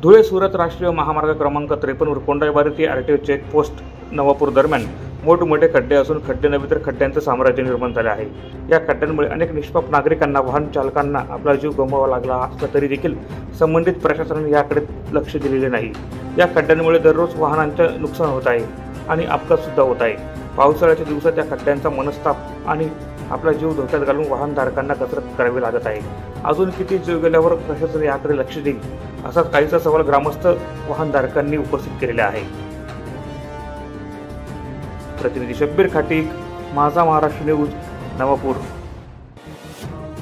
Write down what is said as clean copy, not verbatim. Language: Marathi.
धुळे सुरत राष्ट्रीय महामार्ग क्रमांक 53 कोंडाईबारी ते आरटीओ चेकपोस्ट नवापूर दरम्यान मोठमोठे खड्डे असून खड्डे नव्हे तर खड्ड्यांचं साम्राज्य निर्माण झाले आहे। या खड्ड्यांमुळे अनेक निष्पाप नागरिकांना वाहन चालकांना आपला जीव गमवावा लागला असला तरी देखील संबंधित प्रशासनाने याकडे लक्ष दिलेले नाही। या खड्ड्यांमुळे दररोज वाहनांचे नुकसान होत आहे आणि अपघात सुद्धा होत आहे। पावसाळ्याच्या दिवसात या खड्ड्यांचा मनस्ताप आणि आपला जीव धोक्यात घालून वाहनधारकांना कसरत करावी लागत आहे। अजून किती जीव गेल्यावर प्रशासन याकडे लक्ष देईल असा काहीसा सवाल ग्रामस्थ वाहनधारकांनी उपस्थित केलेला आहे। प्रतिनिधी शब्बीर खाटीक, माझा महाराष्ट्र न्यूज, नवापूर।